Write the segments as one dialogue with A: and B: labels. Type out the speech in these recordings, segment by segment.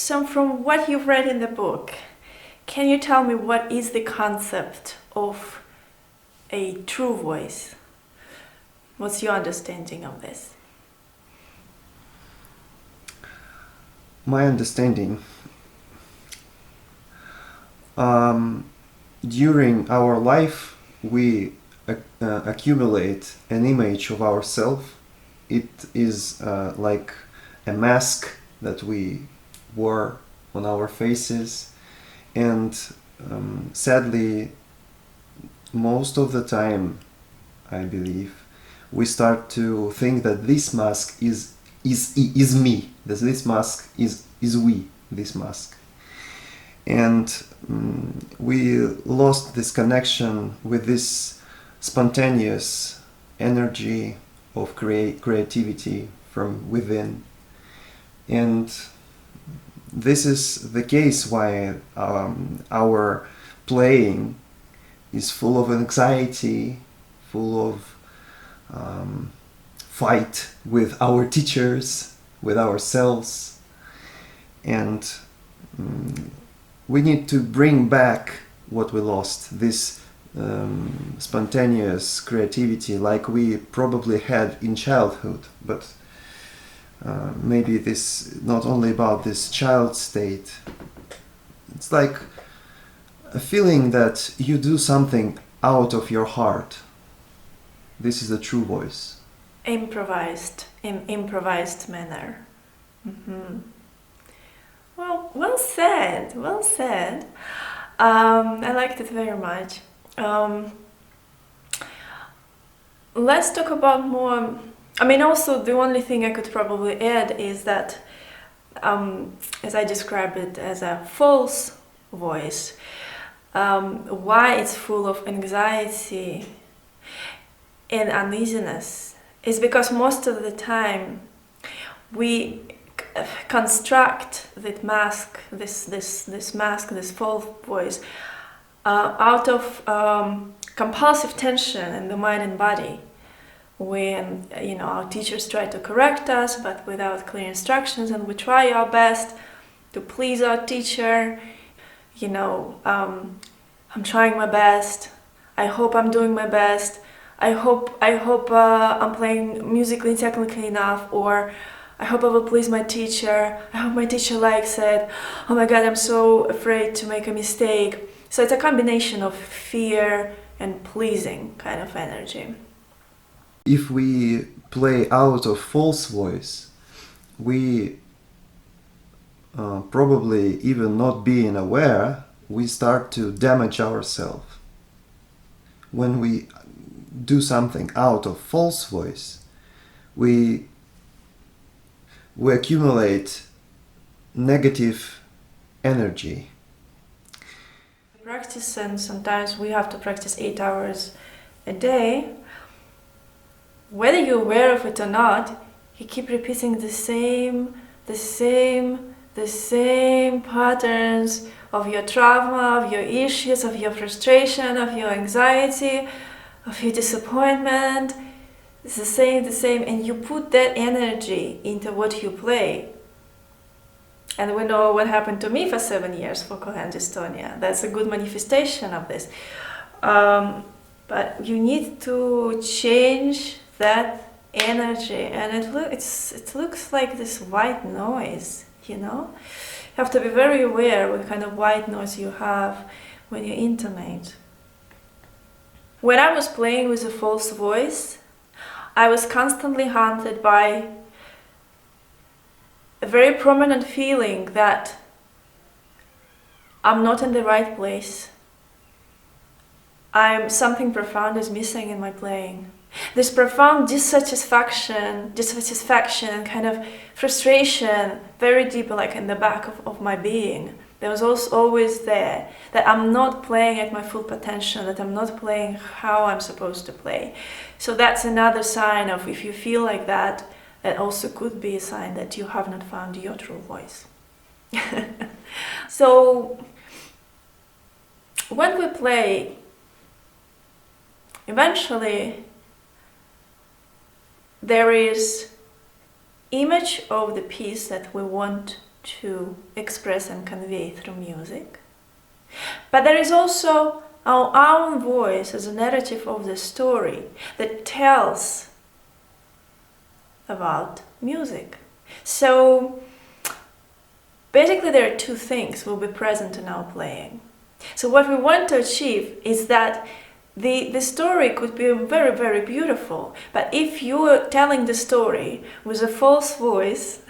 A: So from what you've read in the book, can you tell me what is the concept of a true voice? What's your understanding of this?
B: My understanding, during our life we accumulate an image of ourselves. It is like a mask that we wore on our faces, and sadly most of the time, I believe, we start to think that this mask is me, that this mask is we, this mask. And we lost this connection with this spontaneous energy of creativity from within. And this is the case why our playing is full of anxiety, full of fight with our teachers, with ourselves. And we need to bring back what we lost, this spontaneous creativity like we probably had in childhood. But maybe this not only about this child state. It's like a feeling that you do something out of your heart. This is the true voice.
A: Improvised, in improvised manner. Mm-hmm. Well said, well said. I liked it very much. Let's talk about more. I mean, also the only thing I could probably add is that, as I described it as a false voice, why it's full of anxiety and uneasiness is because most of the time we construct this mask, this mask, this false voice, out of compulsive tension in the mind and body. When our teachers try to correct us, but without clear instructions, and we try our best to please our teacher. I'm trying my best. I hope I'm doing my best. I hope I'm playing musically and technically enough, or I hope I will please my teacher. I hope my teacher likes it. Oh my God, I'm so afraid to make a mistake. So it's a combination of fear and pleasing kind of energy.
B: If we play out of false voice, we probably even not being aware, we start to damage ourselves. When we do something out of false voice, we accumulate negative energy.
A: Practice, and sometimes we have to practice 8 hours a day. Whether you're aware of it or not, you keep repeating the same patterns of your trauma, of your issues, of your frustration, of your anxiety, of your disappointment. It's the same, and you put that energy into what you play. And we know what happened to me for 7 years for Coherent Estonia. That's a good manifestation of this. But you need to change that energy, and it looks like this white noise, You have to be very aware what kind of white noise you have when you intonate. When I was playing with a false voice, I was constantly haunted by a very prominent feeling that I'm not in the right place. Something profound is missing in my playing. This profound dissatisfaction and kind of frustration, very deep, like in the back of my being. There was also always there, that I'm not playing at my full potential, that I'm not playing how I'm supposed to play. So that's another sign of, if you feel like that, it also could be a sign that you have not found your true voice. So when we play, eventually there is image of the piece that we want to express and convey through music. But there is also our own voice as a narrative of the story that tells about music. So basically there are two things will be present in our playing. So what we want to achieve is that the story could be very, very beautiful, but if you are telling the story with a false voice,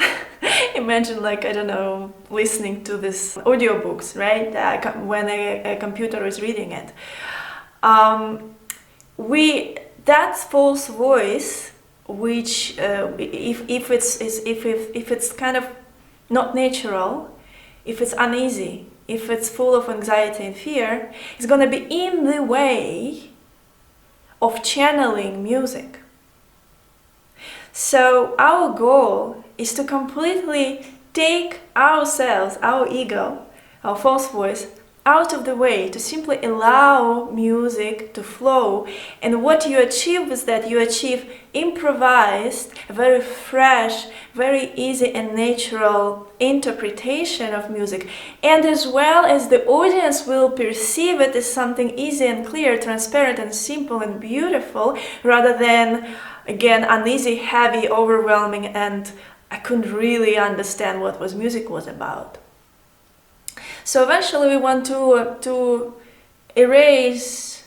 A: imagine, like, I don't know, listening to this audiobooks, right? When a computer is reading it. That false voice, which if it's kind of not natural, if it's uneasy, if it's full of anxiety and fear, it's going to be in the way of channeling music. So our goal is to completely take ourselves, our ego, our false voice, out of the way, to simply allow music to flow. And what you achieve is that you achieve improvised, very fresh, very easy and natural interpretation of music. And as well as the audience will perceive it as something easy and clear, transparent and simple and beautiful, rather than, again, uneasy, heavy, overwhelming, and I couldn't really understand what music was about. So eventually we want to erase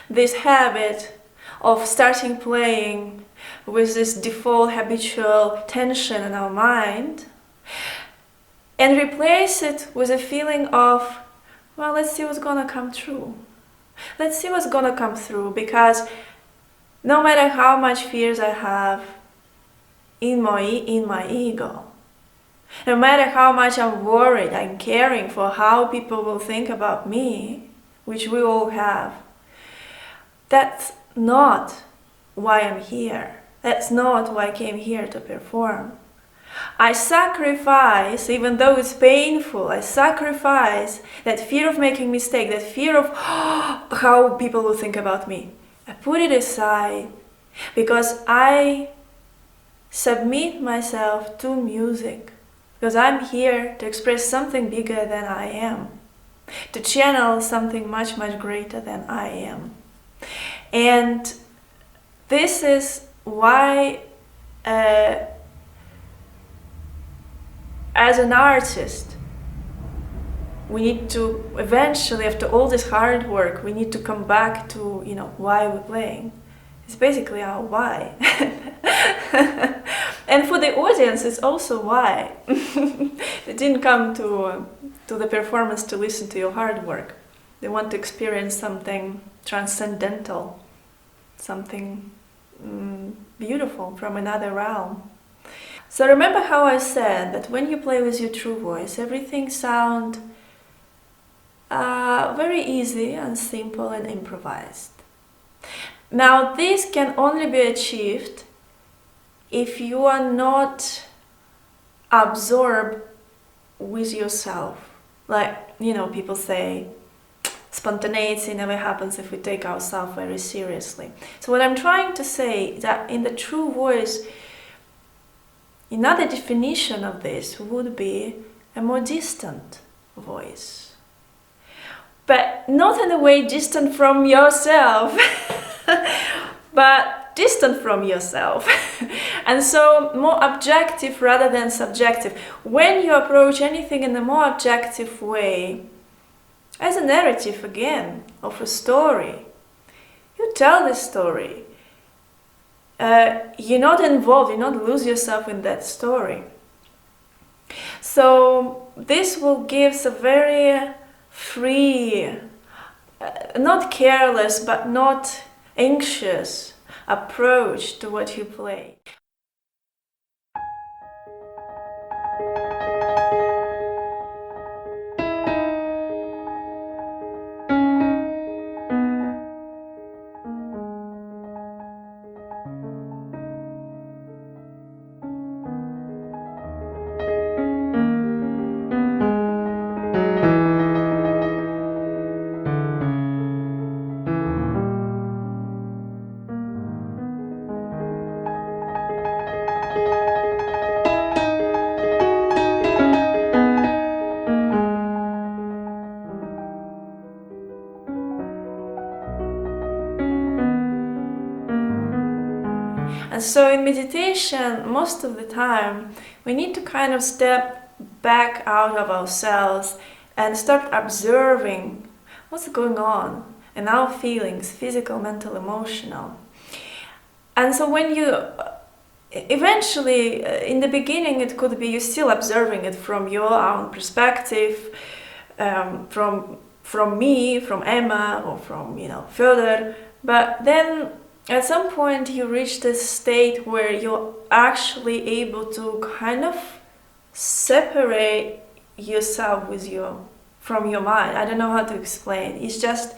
A: this habit of starting playing with this default habitual tension in our mind and replace it with a feeling of, well, let's see what's gonna come through. Let's see what's gonna come through, because no matter how much fears I have in my ego, no matter how much I'm worried, I'm caring for how people will think about me, which we all have, that's not why I'm here. That's not why I came here to perform. I sacrifice, even though it's painful, I sacrifice that fear of making mistake, that fear of how people will think about me. I put it aside because I submit myself to music. Because I'm here to express something bigger than I am, to channel something much, much greater than I am. And this is why, as an artist, we need to eventually, after all this hard work, we need to come back to, why we're playing. It's basically our why. And for the audience, it's also why. They didn't come to the performance to listen to your hard work. They want to experience something transcendental, something beautiful from another realm. So remember how I said that when you play with your true voice, everything sounds very easy and simple and improvised. Now, this can only be achieved if you are not absorbed with yourself. Like, people say, spontaneity never happens if we take ourselves very seriously. So what I'm trying to say is that in the true voice, another definition of this would be a more distant voice. But not in a way distant from yourself, but distant from yourself. And so more objective rather than subjective. When you approach anything in a more objective way, as a narrative again of a story, you tell the story. You're not involved, you not lose yourself in that story. So this will give a very free, not careless, but not anxious approach to what you play. And so in meditation, most of the time, we need to kind of step back out of ourselves and start observing what's going on in our feelings, physical, mental, emotional. And so when you eventually, in the beginning, it could be you're still observing it from your own perspective, from me, from Emma, or from further. But then at some point you reach this state where you're actually able to kind of separate yourself from your mind. I don't know how to explain. It's just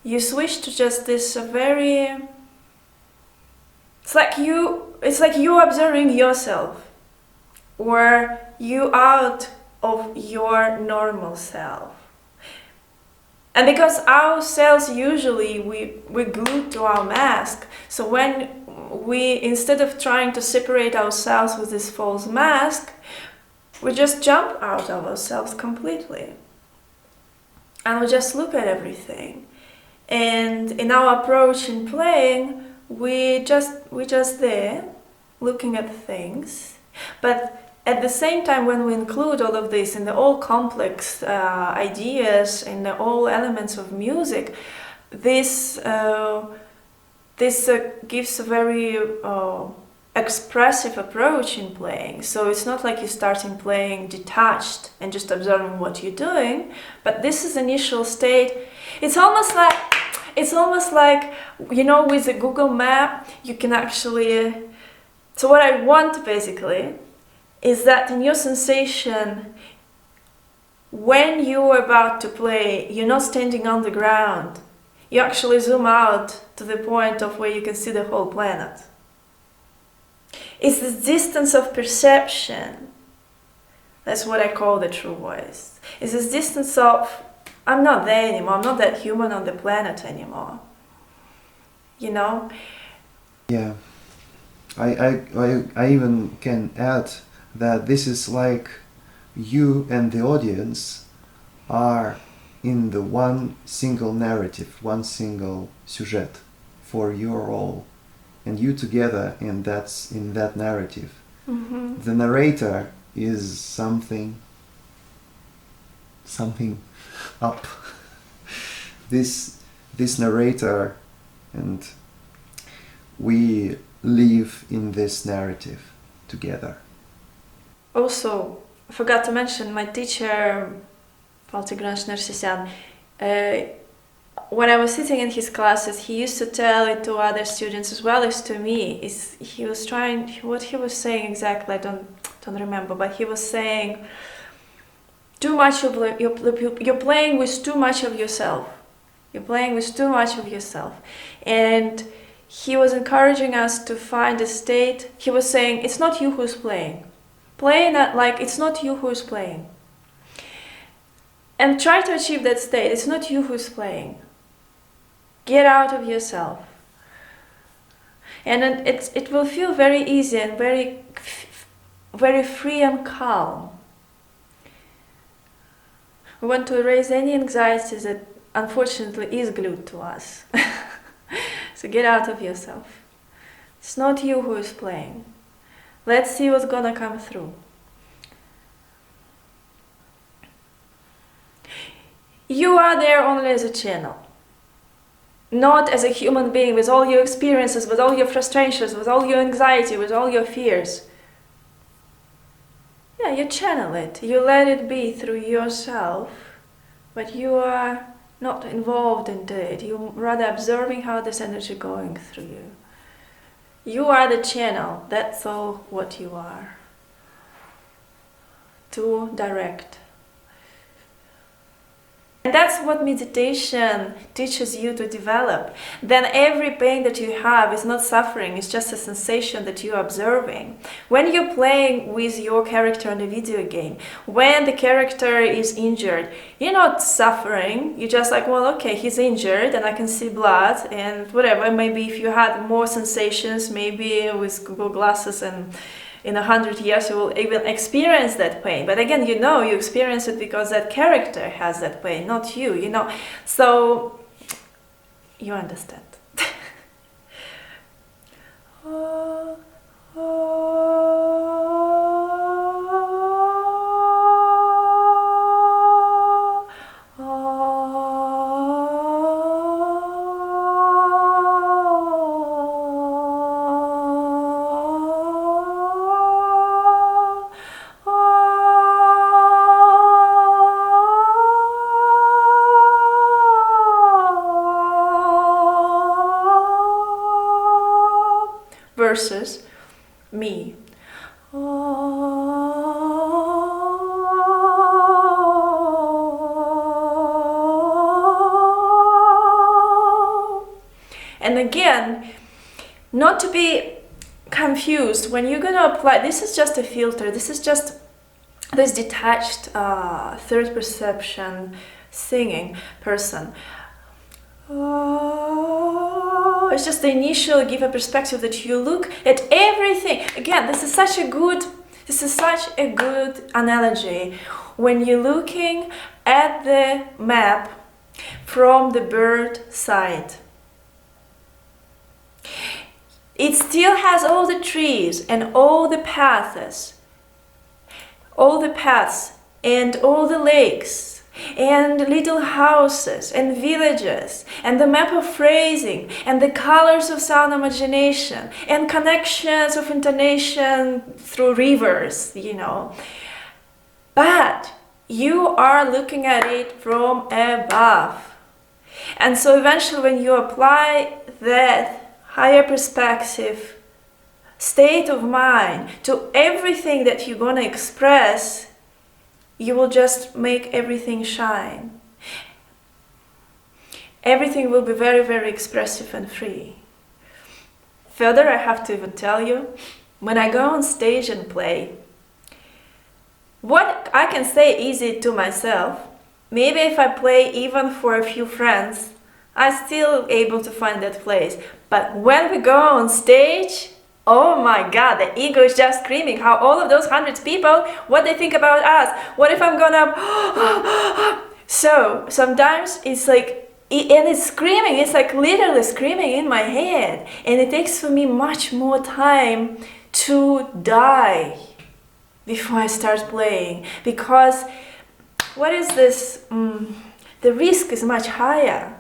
A: you switch to just this very. It's like you observing yourself, or you out of your normal self. And because ourselves usually we're glued to our mask, so when we, instead of trying to separate ourselves with this false mask, we just jump out of ourselves completely. And we just look at everything. And in our approach in playing, we just there, looking at things. But at the same time, when we include all of this in the all complex ideas, in the all elements of music, this gives a very expressive approach in playing. So it's not like you're starting playing detached and just observing what you're doing, but this is initial state. It's almost like with a Google map, you can actually. So what I want basically is that in your sensation, when you're about to play, you're not standing on the ground. You actually zoom out to the point of where you can see the whole planet. It's this distance of perception. That's what I call the true voice. It's this distance of, I'm not there anymore, I'm not that human on the planet anymore.
B: Yeah. I even can add that this is like you and the audience are in the one single narrative, one single sujet for your role, and you together in that narrative.
A: Mm-hmm.
B: The narrator is something up. This narrator, and we live in this narrative together.
A: Also, I forgot to mention my teacher, Valtigran Nersisyan, when I was sitting in his classes, he used to tell it to other students as well as to me. What he was saying exactly, I don't remember, but he was saying, you're playing with too much of yourself. You're playing with too much of yourself. And he was encouraging us to find a state. He was saying, it's not you who's playing. Play that like it's not you who's playing. And try to achieve that state. It's not you who's playing. Get out of yourself. And it will feel very easy and very, very free and calm. We want to erase any anxiety that unfortunately is glued to us. So get out of yourself. It's not you who is playing. Let's see what's gonna come through. You are there only as a channel. Not as a human being with all your experiences, with all your frustrations, with all your anxiety, with all your fears. Yeah, you channel it. You let it be through yourself, but you are not involved into it. You're rather observing how this energy going through you. You are the channel. That's all what you are. To direct. And that's what meditation teaches you to develop. Then every pain that you have is not suffering, it's just a sensation that you're observing. When you're playing with your character in a video game, when the character is injured, you're not suffering, you're just like, well, okay, he's injured and I can see blood and whatever. Maybe if you had more sensations, maybe with Google Glasses and in 100 years you will even experience that pain. But again, you experience it because that character has that pain, not you, So, you understand. versus me. And again, not to be confused, when you're going to apply, this is just a filter, this is just this detached third perception singing person. It's just the initial give a perspective that you look at everything. Again, this is such a good analogy when you're looking at the map from the bird side. It still has all the trees and all the paths and all the lakes and little houses and villages and the map of phrasing and the colors of sound imagination and connections of intonation through rivers, but you are looking at it from above. And so eventually when you apply that higher perspective state of mind to everything that you're going to express, you will just make everything shine. Everything will be very, very expressive and free. Further, I have to even tell you, when I go on stage and play, what I can say easy to myself, maybe if I play even for a few friends, I'm still able to find that place. But when we go on stage, oh my God, the ego is just screaming how all of those hundreds of people, what they think about us. What if I'm gonna... So sometimes it's like, and it's screaming, it's like literally screaming in my head. And it takes for me much more time to die before I start playing. Because what is this? The risk is much higher,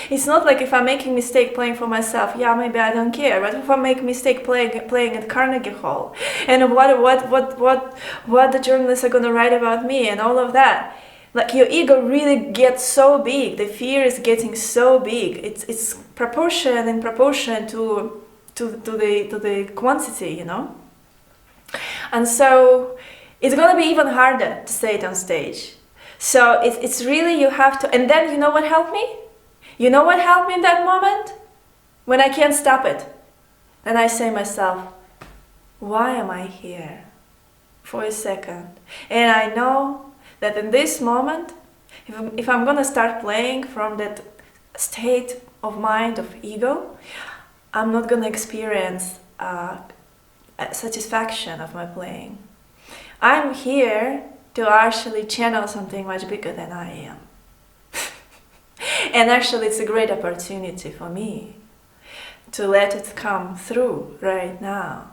A: It's not like if I'm making a mistake playing for myself, maybe I don't care. But if I make a mistake playing at Carnegie Hall, and what the journalists are gonna write about me and all of that, like your ego really gets so big. The fear is getting so big. It's in proportion to the quantity, And so it's gonna be even harder to say it on stage. So it's really you have to. And then you know what helped me? You know what helped me in that moment? When I can't stop it. And I say myself, why am I here? For a second. And I know that in this moment, if I'm gonna start playing from that state of mind, of ego, I'm not gonna experience satisfaction of my playing. I'm here to actually channel something much bigger than I am. And actually it's a great opportunity for me to let it come through right now.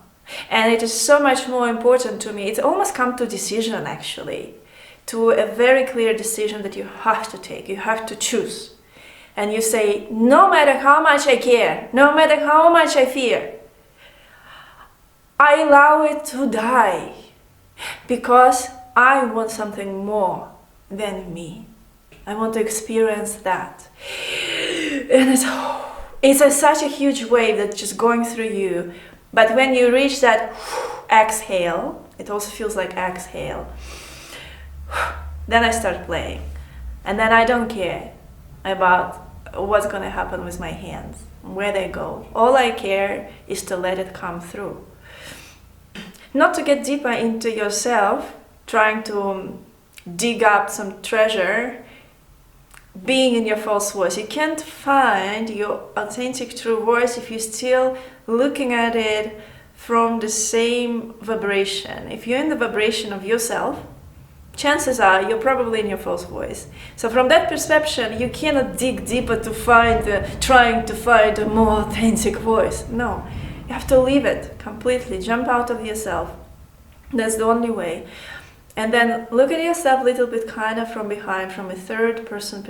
A: And it is so much more important to me. It's almost come to decision actually, to a very clear decision that you have to take, you have to choose. And you say, no matter how much I care, no matter how much I fear, I allow it to die because I want something more than me. I want to experience that. And it's such a huge wave that's just going through you. But when you reach that exhale, it also feels like exhale. Then I start playing. And then I don't care about what's going to happen with my hands, where they go. All I care is to let it come through. Not to get deeper into yourself, trying to dig up some treasure, being in your false voice. You can't find your authentic true voice if you're still looking at it from the same vibration. If you're in the vibration of yourself, chances are you're probably in your false voice. So from that perception, you cannot dig deeper to find, trying to find a more authentic voice. No, you have to leave it completely, jump out of yourself. That's the only way. And then look at yourself a little bit kind of from behind, from a third person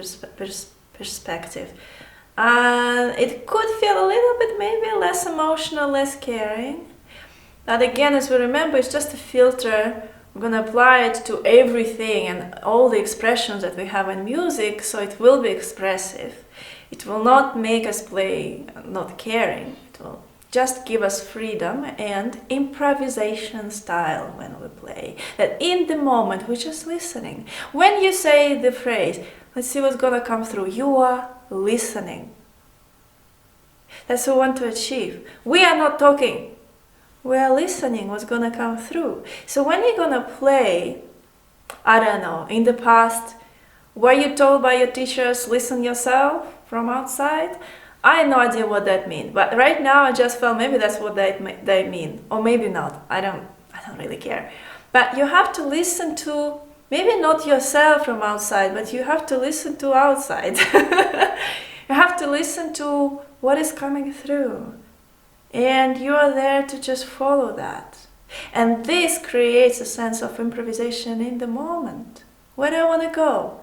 A: perspective. And it could feel a little bit maybe less emotional, less caring. But again, as we remember, it's just a filter. We're going to apply it to everything and all the expressions that we have in music, so it will be expressive. It will not make us play not caring. It will just give us freedom and improvisation style when we play. That in the moment, we're just listening. When you say the phrase, let's see what's going to come through, you are listening. That's what we want to achieve. We are not talking. We are listening what's going to come through. So when you're going to play, I don't know, in the past, were you told by your teachers, listen yourself from outside? I had no idea what that means. But right now I just felt maybe that's what they mean. Or maybe not. I don't really care. But you have to listen to, maybe not yourself from outside, but you have to listen to outside. You have to listen to what is coming through. And you are there to just follow that. And this creates a sense of improvisation in the moment. Where do I want to go?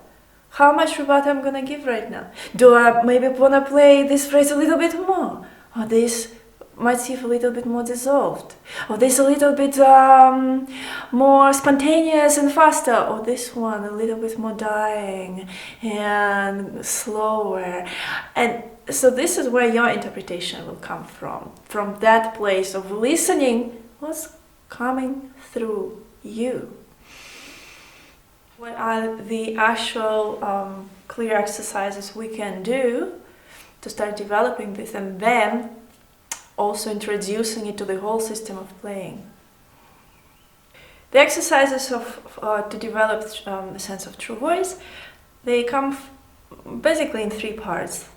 A: How much vibrato I'm going to give right now? Do I maybe want to play this phrase a little bit more? Or this motif a little bit more dissolved? Or this a little bit more spontaneous and faster? Or this one a little bit more dying and slower? And so this is where your interpretation will come from that place of listening what's coming through you. What are the actual clear exercises we can do to start developing this and then also introducing it to the whole system of playing? The exercises to develop a sense of true voice, they come basically in 3 parts.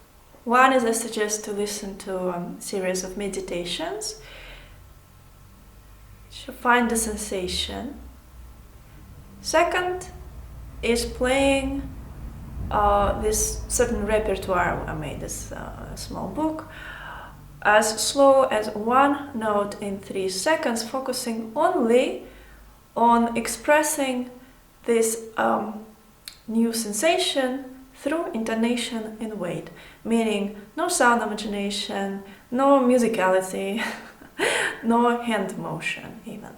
A: One is I suggest to listen to a series of meditations to find the sensation. Second is playing this certain repertoire. I made this small book as slow as 1 note in 3 seconds, focusing only on expressing this new sensation through intonation and weight, meaning no sound imagination, no musicality, no hand motion even.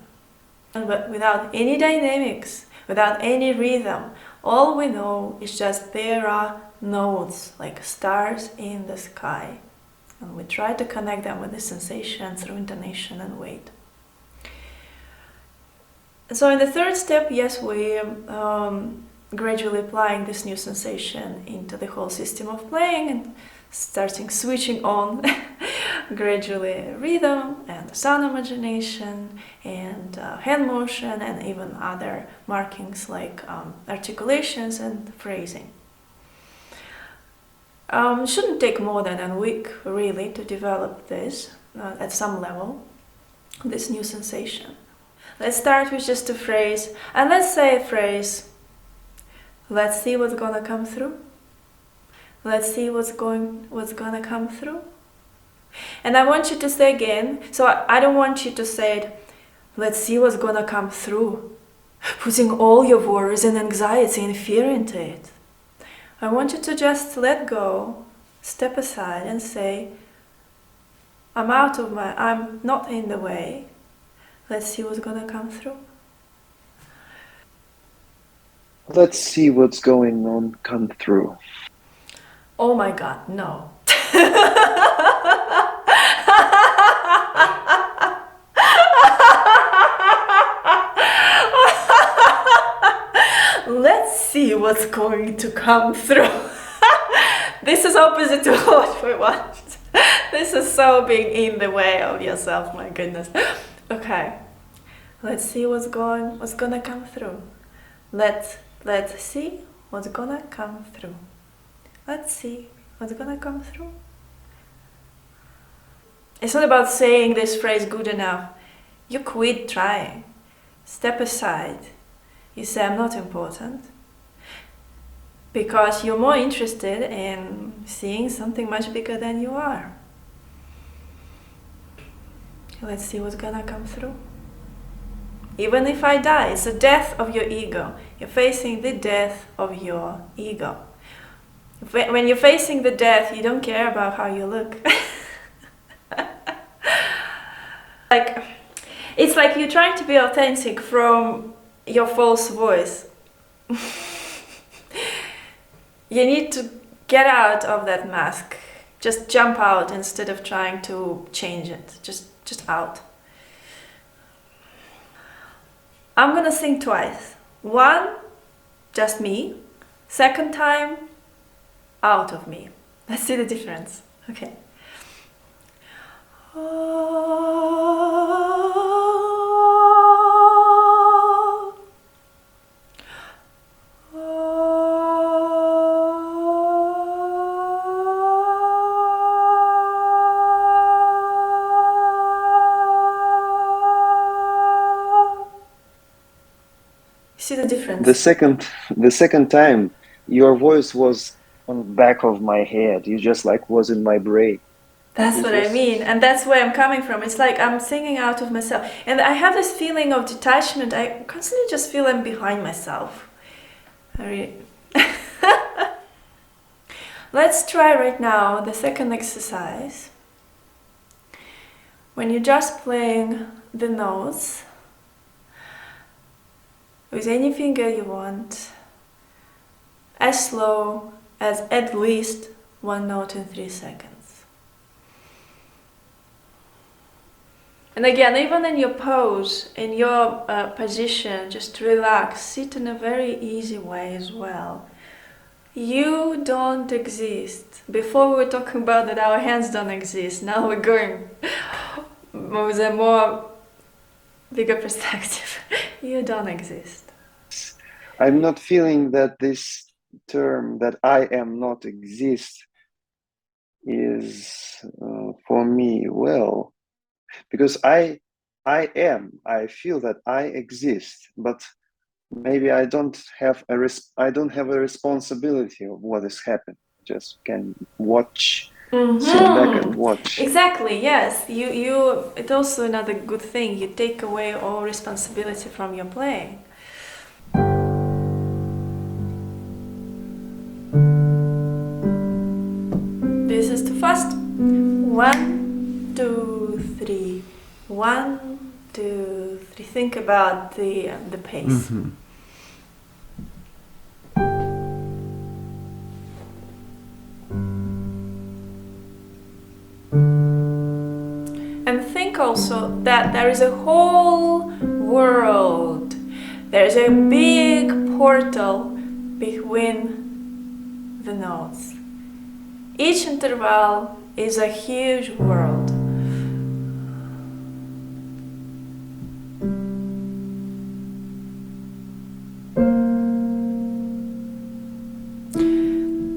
A: But without any dynamics, without any rhythm, all we know is just there are notes like stars in the sky. And we try to connect them with the sensation through intonation and weight. So in the 3rd step, yes, we gradually applying this new sensation into the whole system of playing and starting switching on gradually rhythm and sound imagination and hand motion and even other markings like articulations and phrasing. Shouldn't take more than a week really to develop this at some level, this new sensation. Let's start with just a phrase, and let's say a phrase. Let's see what's gonna come through. Let's see what's gonna come through. And I want you to say again, so I don't want you to say it, let's see what's gonna come through, putting all your worries and anxiety and fear into it. I want you to just let go, step aside and say, I'm not in the way. Let's see what's gonna come through.
B: Let's see what's going on come through.
A: Oh my God, no. Let's see what's going to come through. This is opposite to what we want. This is so being in the way of yourself, my goodness. Okay, let's see what's gonna come through. Let's see what's gonna come through. Let's see what's gonna come through. It's not about saying this phrase good enough. You quit trying. Step aside You say, I'm not important. Because you're more interested in seeing something much bigger than you are. Let's see what's gonna come through. Even if I die, it's the death of your ego. You're facing the death of your ego. When you're facing the death, you don't care about how you look. It's like you're trying to be authentic from your false voice. You need to get out of that mask. Just jump out instead of trying to change it. Just out. I'm gonna sing twice. One, just me. Second time, out of me. Let's see the difference. Okay. See the difference?
B: The second time, your voice was on the back of my head. You just like was in my brain.
A: That's what I mean, and that's where I'm coming from. It's like I'm singing out of myself, and I have this feeling of detachment. I constantly just feel I'm behind myself. Let's try right now the second exercise. When you're just playing the notes with any finger you want, as slow as at least one note in 3 seconds. And again, even in your pose, in your position, just relax, sit in a very easy way as well. You don't exist. Before we were talking about that our hands don't exist. Now we're going with a more bigger perspective. You don't exist.
B: I'm not feeling that this term that I am not exist is for me well, because I am. I feel that I exist, but maybe I don't have a responsibility of what has happened. Just can watch, sit back and watch.
A: Exactly. Yes. You. It's also another good thing. You take away all responsibility from your playing. This is too fast. 1, 2, 3. 1, 2, 3. Think about the pace.
B: Mm-hmm.
A: And think also that there is a whole world. There's a big portal between the notes. Each interval is a huge world.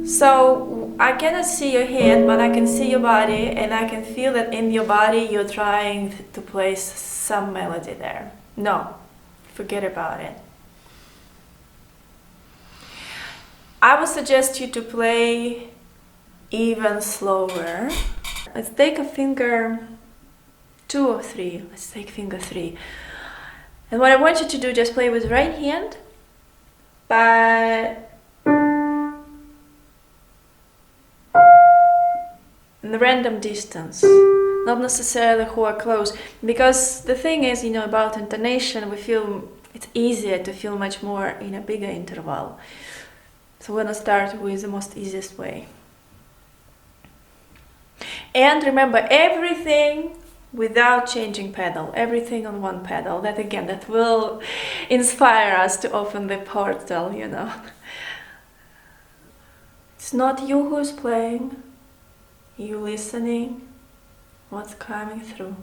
A: So I cannot see your hand, but I can see your body, and I can feel that in your body you're trying to place some melody there. No, forget about it. I would suggest you to play even slower. Let's take a finger 2 or 3. Let's take finger 3. And what I want you to do, just play with right hand, but in the random distance, not necessarily who are close. Because the thing is, about intonation, we feel it's easier to feel much more in a bigger interval. So we're gonna start with the most easiest way. And remember, everything without changing pedal, everything on one pedal. That will inspire us to open the portal, It's not you who's playing, you listening, what's coming through.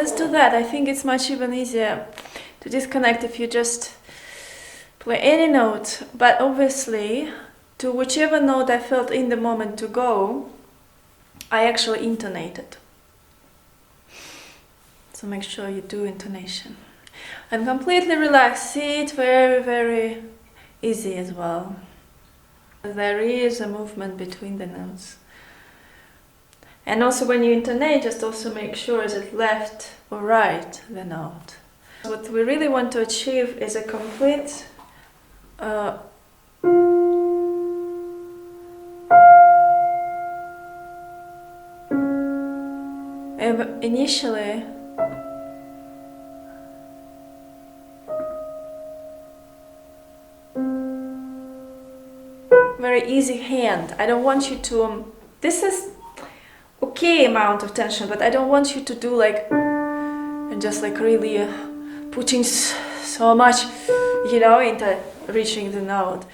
A: let's do that. I think it's much even easier to disconnect if you just play any note, but obviously to whichever note I felt in the moment to go, I actually intonated. So make sure you do intonation. And completely relax. See it very, very easy as well. There is a movement between the notes. And also when you intonate, just also make sure is it left or right, the note. What we really want to achieve is a complete initially very easy hand. I don't want you to this is okay amount of tension, but I don't want you to do like and just like really putting so much, into reaching the note.